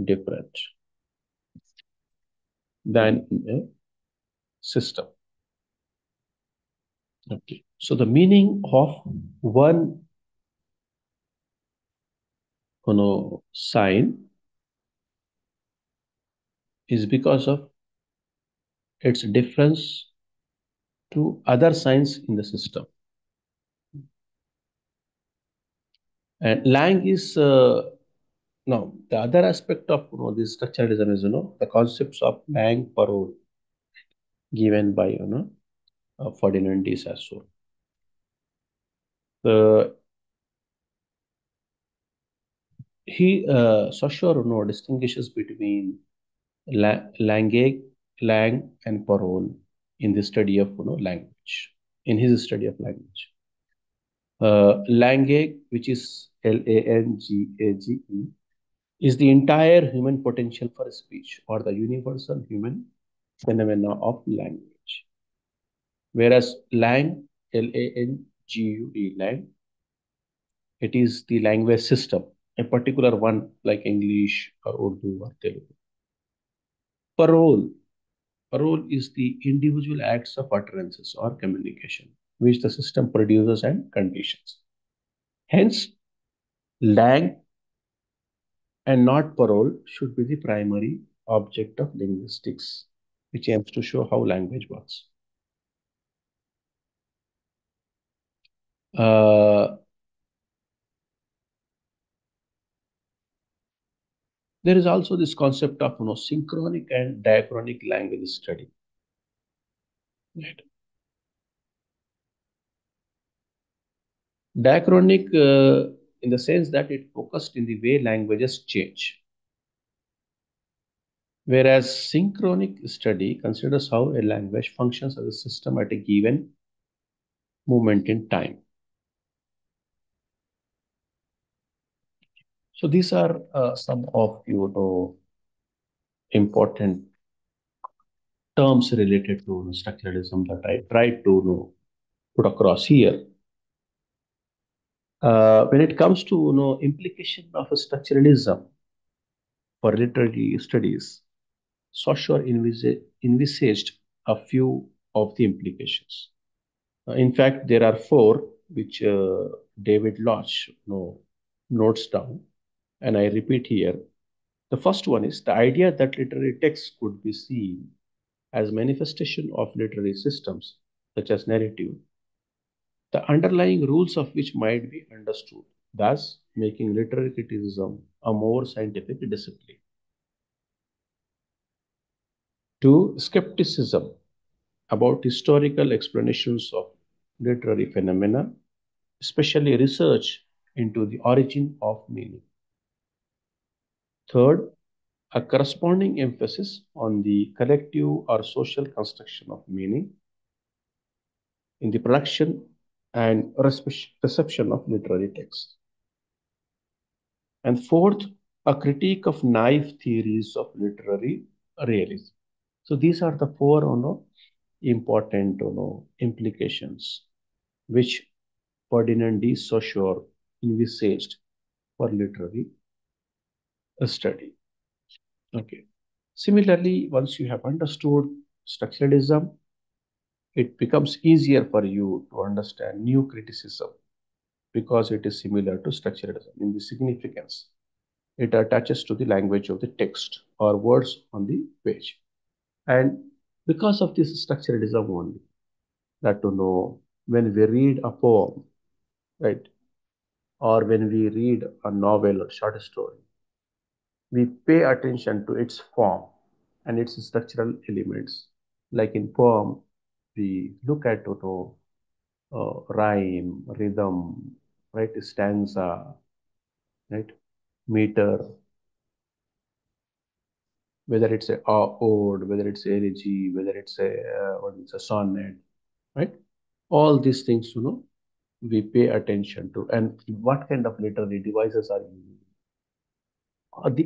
different than in a system. Okay. So the meaning of one sign is because of its difference to other signs in the system. And Lang is now the other aspect of this structuralism is the concepts of Lang parole given by Ferdinand de Saussure. The Saussure distinguishes between Lang and parole in the study of language. In his study of language, Lange, which is Langage, is the entire human potential for speech or the universal human phenomena of language. Whereas Lang, it is the language system, a particular one like English or Urdu or Telugu. Parole. Parole is the individual acts of utterances or communication, which the system produces and conditions. Hence, Lang and not parole should be the primary object of linguistics. which aims to show how language works. There is also this concept of synchronic and diachronic language study. Right. Diachronic in the sense that it focused in the way languages change, whereas synchronic study considers how a language functions as a system at a given moment in time. So these are some of important terms related to structuralism that I tried to put across here. When it comes to implication of a structuralism for literary studies, Saussure envisaged a few of the implications. In fact, there are four which David Lodge notes down, and I repeat here. The first one is the idea that literary texts could be seen as manifestation of literary systems, such as narrative, the underlying rules of which might be understood, thus making literary criticism a more scientific discipline. Two, skepticism about historical explanations of literary phenomena, especially research into the origin of meaning. Third, a corresponding emphasis on the collective or social construction of meaning in the production and reception of literary texts. And fourth, a critique of naive theories of literary realism. So these are the four important implications which Ferdinand de Saussure envisaged for literary study. Okay. Similarly, once you have understood structuralism, it becomes easier for you to understand new criticism because it is similar to structuralism in the significance. It attaches to the language of the text or words on the page. And because of this structuralism only, that when we read a poem, right, or when we read a novel or short story, we pay attention to its form and its structural elements. Like in poem, we look at rhyme, rhythm, right, stanza, right, meter, whether it's a ode, whether it's a elegy, whether it's a sonnet, right? All these things, we pay attention to, and what kind of literary devices are used.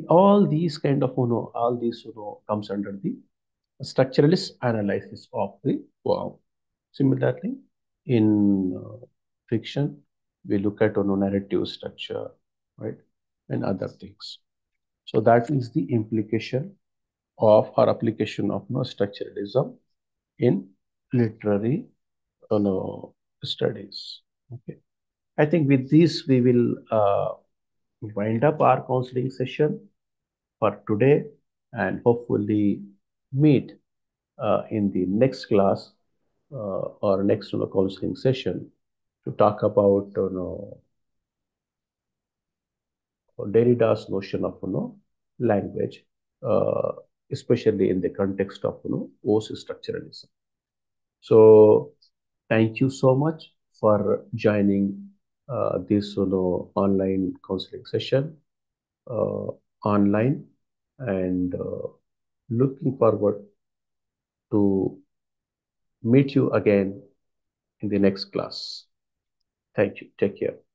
All these kind of, all these, comes under the structuralist analysis of the poem. Similarly, in fiction, we look at narrative structure, right, and other things. So that is the implication of or application of structuralism in literary studies. Okay, I think with this we will wind up our counseling session for today and hopefully meet in the next class or next counseling session to talk about Derrida's notion of language, uh, especially in the context of post-structuralism. So thank you so much for joining this online counseling session uh, online, and looking forward to meet you again in the next class. Thank you. Take care.